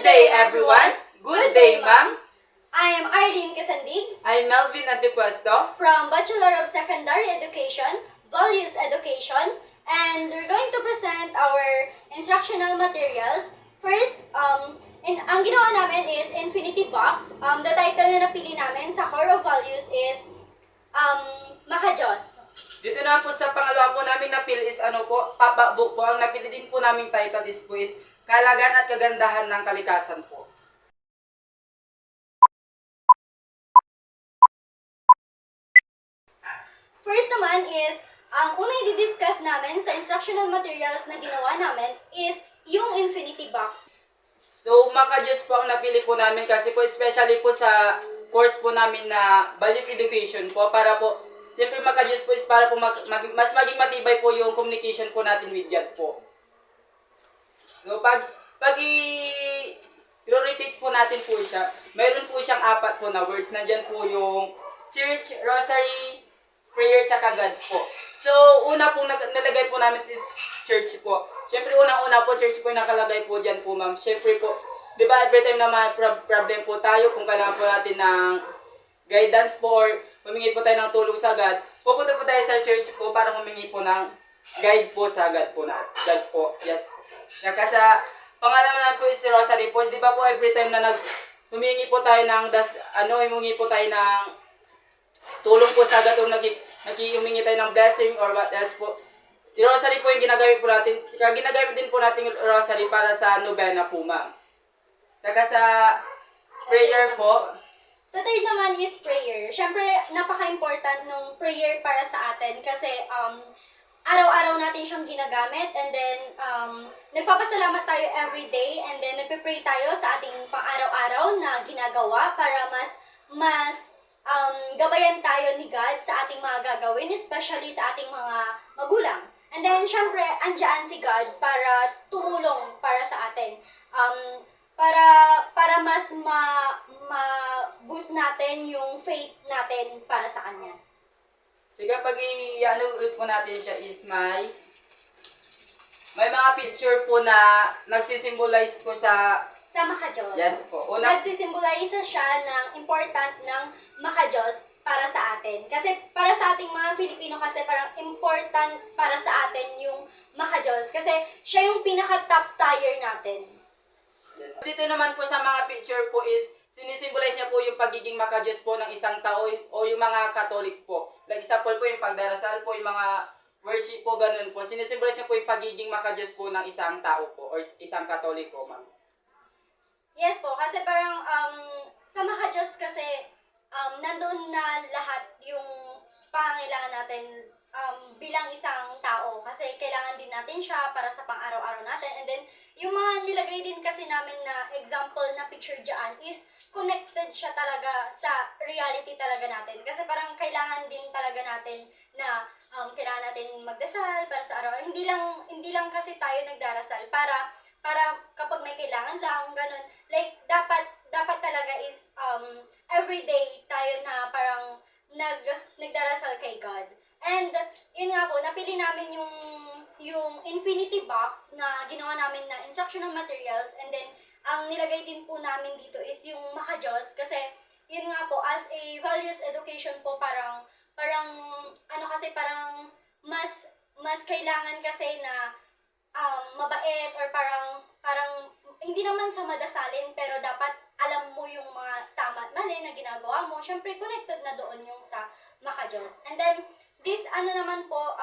Good day, everyone. Good day, ma'am. I am Arlene Casandig I'm Melvin Antipuesto. from Bachelor of Secondary Education, Values Education, and we're going to present our instructional materials. First, ang ginawa namin is Infinity Box. The title na napili namin sa Core of Values is Makajos. Dito naman po sa pangalawa po namin napili is papa book po. Ang napili din po naming title is Kaalagaan at Kagandahan ng Kalikasan po. First naman is, ang unang i-discuss namin sa instructional materials na ginawa namin is yung Infinity Box. So, Makajos po ang napili po namin kasi po especially po sa course po namin na Values Education po para po, siyempre Makajos po is para po mas maging matibay po yung communication po natin with God po. So, pag i-rotate po natin po siya, mayroon po siyang 4 po na words. Nandyan po yung church, rosary, prayer, tsaka God po. So, una pong nalagay po namin is church po. Siyempre, unang-una po, church po yung nakalagay po dyan po, ma'am. Siyempre po, di ba, every time na may problem po tayo, kung kailangan po natin ng guidance po or humingi po tayo ng tulong sa God, pupunta po tayo sa church po para humingi po ng guide po sa God po na. God po, yes. Saka sa pangalaman po is rosary po. Di ba po, every time na humingi po tayo ng humingi po tayo ng tulong po sa God o humingi tayo ng blessing or what else po. Yung rosary po yung ginagamit po natin. Saka ginagamit din po natin yung rosary para sa novena po, ma'am. Saka sa prayer po. Sa third naman is prayer. Siyempre, napaka-important ng prayer para sa atin kasi araw-araw natin siyang ginagamit and then nagpapasalamat tayo every day and then nagpe-pray tayo sa ating pang-araw-araw na ginagawa para mas gabayan tayo ni God sa ating mga gagawin, especially sa ating mga magulang. And then, syempre, andyan si God para tumulong para sa atin. Para mas ma-boost natin yung faith natin para sa Kanya. Sige, pag i-ulit po natin siya is may mga picture po na nagsisimbolize po sa Makajos. Yes po. Nagsisimbolize siya ng important ng Makajos para sa atin. Kasi para sa ating mga Pilipino kasi parang important para sa atin yung Makajos. Kasi siya yung pinaka-top tier natin. Yes. Dito naman po sa mga picture po is sinisimbolize niya po yung pagiging makajos po ng isang tao o yung mga Katolik po. Like example po yung pagdarasal po, yung mga worship po, ganun po. Sinisimbolize niya po yung pagiging makajos po ng isang tao po or isang Katolik po, ma'am. Yes po, kasi parang sa Makajos kasi nandoon na lahat yung pangangailangan natin bilang isang tao. Kasi kailangan din natin siya para sa pang-araw-araw natin. And then, yung mga nilagay din kasi namin na example na picture dyan is connected siya talaga sa reality talaga natin. Kasi parang kailangan din talaga natin na kailangan natin magdasal para sa araw-araw. Hindi lang kasi tayo nagdarasal para kapag may kailangan lang, ganun. Like, dapat talaga is everyday tayo na parang nagdarasal kay God. And, yun nga po, napili namin yung Infinity Box na ginawa namin na instructional materials. And then, ang nilagay din po namin dito is yung Makajos. Kasi, yun nga po, as a values education po, parang mas kailangan kasi na mabait or parang hindi naman sa madasalin pero dapat alam mo yung mga tama at mali na ginagawa mo. Syempre connected na doon yung sa Makajos. And then this naman po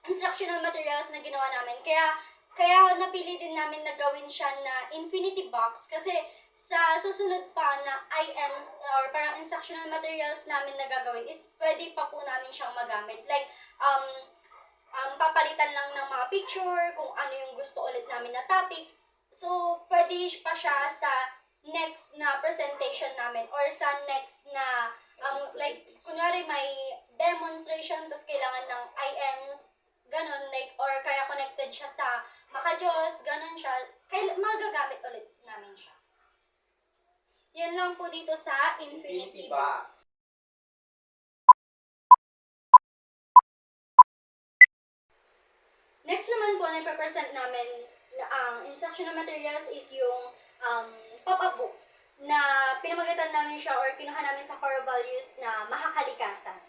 instructional materials na ginawa namin. Kaya napili din namin na gawin siya na Infinity Box kasi sa susunod pa na IMs or parang instructional materials namin na gagawin is pwede pa po namin siyang magamit. Like papalitan lang ng mga picture, kung ano yung gusto ulit namin na topic. So, pwede pa siya sa next na presentation namin or sa next na, like, kunwari may demonstration, tapos kailangan ng IMs, ganun, like, or kaya connected siya sa Makajos, ganun siya, magagamit ulit namin siya. Yan lang po dito sa Infinity Box. Next naman po, na ipapresent namin na ang instructional materials is yung pop-up book na pinamagatan namin siya or kinuha namin sa core values na makakalikasan.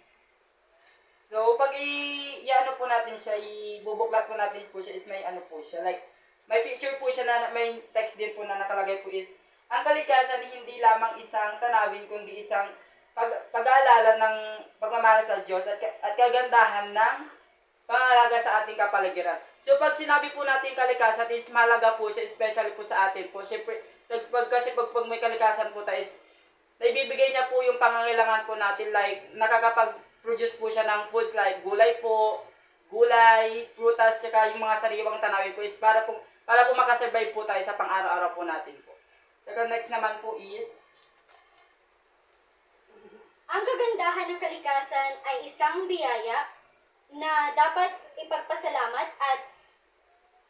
So, pag i-ano po natin siya, ibubuklat po natin po siya is may ano po siya, like, may picture po siya na may text din po na nakalagay po is, ang kalikasan hindi lamang isang tanawin, kundi isang pag-aalala ng pagmamahal sa Diyos at kagandahan ng pangalaga sa ating kapaligiran. So, pag sinabi po natin kalikasan is malaga po siya, especially po sa atin po. Siyempre, kasi pag may kalikasan po tayo is, naibibigay niya po yung pangangailangan po natin, like, nakakapag-produce po siya ng foods like gulay po, prutas, tsaka yung mga sariwang tanawin po is para po makasurvive po tayo sa pang-araw-araw po natin po. Saka next naman po is, Ang kagandahan ng kalikasan ay isang biyaya na dapat ipagpasalamat at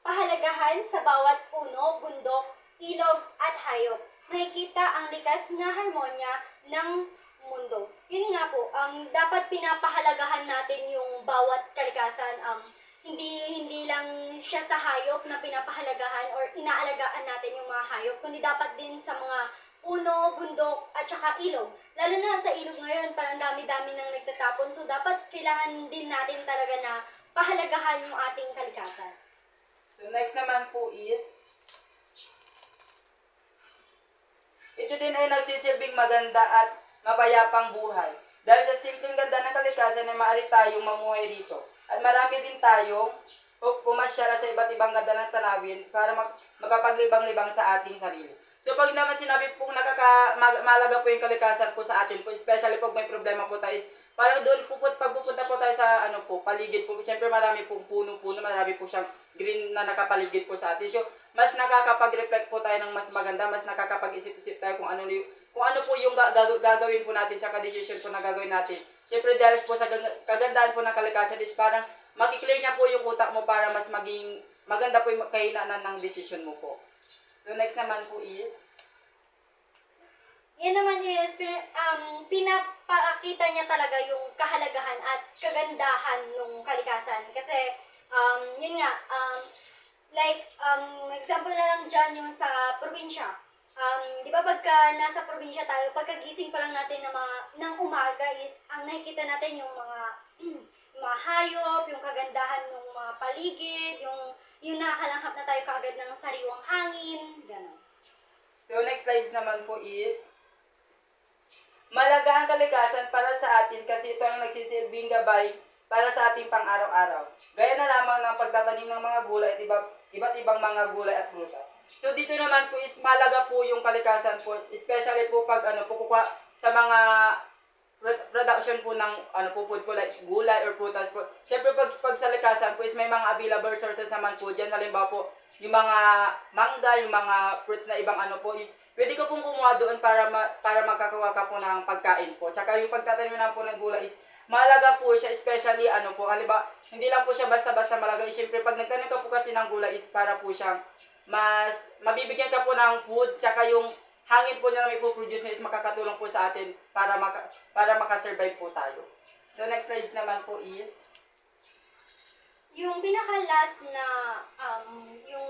pahalagahan sa bawat puno, bundok, ilog at hayop. Makikita ang likas na harmonya ng mundo. Yun nga po, dapat pinapahalagahan natin yung bawat kalikasan. Hindi lang siya sa hayop na pinapahalagahan or inaalagaan natin yung mga hayop, kundi dapat din sa mga puno, bundok, at saka ilog. Lalo na sa ilog ngayon, parang dami-dami nang nagtatapon. So, dapat kailangan din natin talaga na pahalagahan yung ating kalikasan. so next naman po is, ito din ay nagsisilbing maganda at mapayapang buhay. Dahil sa simpleng ganda ng kalikasan ay maaari tayong mamuhay dito. At marami din tayong pumasyala sa iba't ibang ganda ng tanawin para makapaglibang-libang sa ating sarili. So pag naman sinabi pong malaga po yung kalikasan po sa atin po, especially pag may problema po tayo, parang doon pag pupunta po tayo sa paligid po, siyempre marami pong puno-puno, marami po siyang green na nakapaligid po sa atin. So mas nakakapag-reflect po tayo ng mas maganda, mas nakakapag-isip-isip tayo kung ano po yung gagawin po natin, tsaka decision po na gagawin natin. Siyempre dahil po sa kagandahan po ng kalikasan is parang makiklear niya po yung utak mo para mas maging maganda po yung kahinaan ng decision mo po. So next naman po is, Yan naman is, pinapakita niya talaga yung kahalagahan at kagandahan ng kalikasan. Kasi, yun nga, example na lang dyan yung sa probinsya. Di ba pagka nasa probinsya tayo, pagkagising pa lang natin ng umaga is, ang nakikita natin yung mga mga hayop, yung kagandahan ng mga paligid, yung nakakalanghap na tayo kaagad ng sariwang hangin, gano'n. so next slide naman po is, malaga ang kalikasan para sa atin kasi ito ang nagsisilbing gabay para sa ating pang-araw-araw. Gaya na lamang ng pagtatanim ng mga gulay at iba't ibang mga gulay at prutas. So dito naman po is malaga po yung kalikasan po, especially po pag pukuha sa mga production po ng food po like gulay or prutas po. Siyempre pag sa likasan po is may mga available sources naman po diyan. Halimbawa po yung mga mangga, yung mga fruits na ibang po is pwede ko pong kumuha doon para makakakuha ka po ng pagkain po. Tsaka yung pagtatanim na po ng gulay is malaga po siya, especially halimbawa hindi lang po siya basta-basta malaga. Siyempre pag nagtanim ka po kasi ng gulay is para po siyang mas mabibigyan ka po ng food, tsaka yung hangin po niya na may po-produce niya is makakatulong po sa atin para makasurvive po tayo. So next slide naman po is, Yung pinaka-last na, yung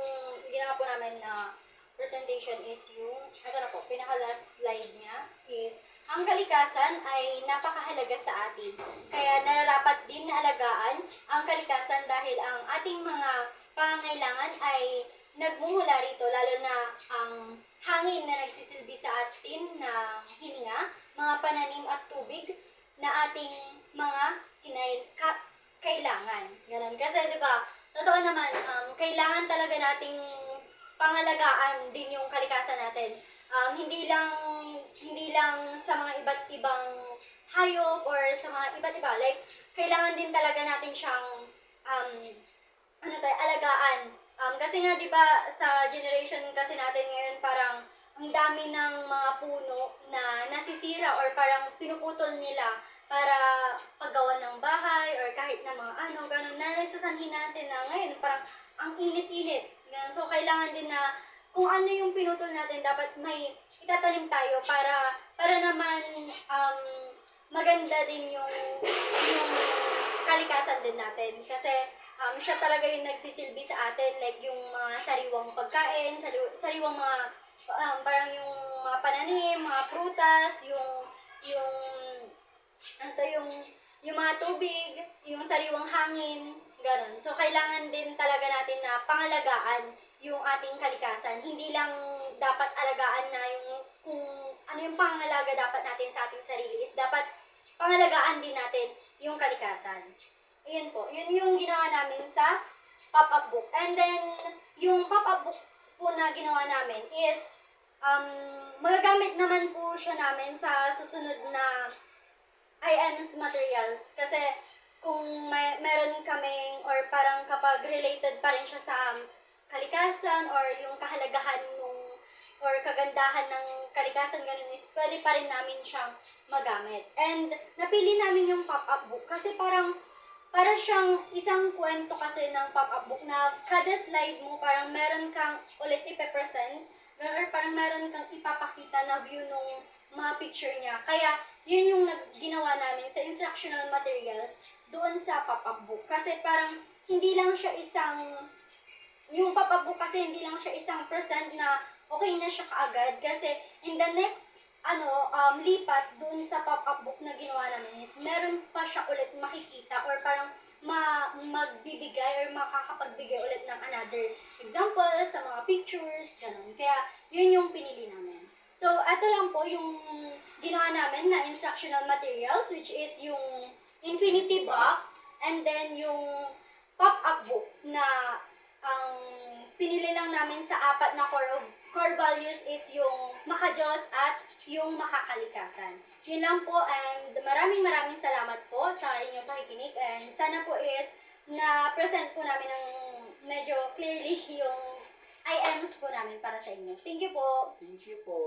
ginawa po namin na presentation is pinaka-last slide niya is, ang kalikasan ay napakahalaga sa atin. Kaya nararapat din na alagaan ang kalikasan dahil ang ating mga pangangailangan ay nagmumula rito, lalo na ang hangin na nagsisilbi sa atin na hininga, mga pananim at tubig na ating mga kailangan. Ganun. Kasi, di ba, totoo naman, kailangan talaga nating pangalagaan din yung kalikasan natin. Hindi lang sa mga iba't ibang hayop or sa mga iba't iba. Like, kailangan din talaga natin siyang, alagaan. Kasi nga, di ba, sa generation kasi natin ngayon, parang ang dami ng mga puno na nasisira or parang pinuputol nila para paggawa ng bahay or kahit na mga ganun na nagsasanhin natin na ngayon parang ang init-init. Ganun. So, kailangan din na kung ano yung pinutol natin, dapat may itatanim tayo para naman maganda din yung kalikasan din natin. Kasi siya talaga yung nagsisilbi sa atin, like yung mga sariwang pagkain, sariwang mga parang yung mga pananim, mga prutas, yung ano to, yung mga tubig, yung sariwang hangin, ganun. So, kailangan din talaga natin na pangalagaan yung ating kalikasan. Hindi lang dapat alagaan na yung kung ano yung pangalaga dapat natin sa ating sarili is dapat pangalagaan din natin yung kalikasan. Ayun po, yun yung ginawa namin sa pop-up book. And then, yung pop-up book po na ginawa namin is magagamit naman po siya namin sa susunod na IM's materials kasi kung meron kaming or parang kapag related pa rin siya sa kalikasan or yung kahalagahan nung or kagandahan ng kalikasan ganun is pwede pa rin namin siyang magamit. And napili namin yung pop-up book kasi para siyang isang kwento kasi ng pop-up book na kada slide mo parang meron kang ulit ipe-present or parang meron kang ipapakita na view nung mga picture niya. Kaya yun yung ginawa namin sa instructional materials doon sa pop-up book. Kasi parang hindi lang siya yung pop-up book kasi hindi lang siya isang present na okay na siya kaagad. Kasi in the next lipat doon sa pop-up book na ginawa namin is meron pa siya ulit makikita or parang magbibigay or makakapagbigay ulit ng another example sa mga pictures, ganun. Kaya yun yung pinili namin. So, ito lang po yung ginawa namin na instructional materials, which is yung infinity box, and then yung pop-up book na ang pinili lang namin sa apat na core values is yung maka-Diyos at yung makakalikasan. Yun lang po, and maraming salamat po sa inyong pakikinig, and sana po is na-present po namin ng medyo clearly yung IMs po namin para sa inyo. Thank you po! Thank you po.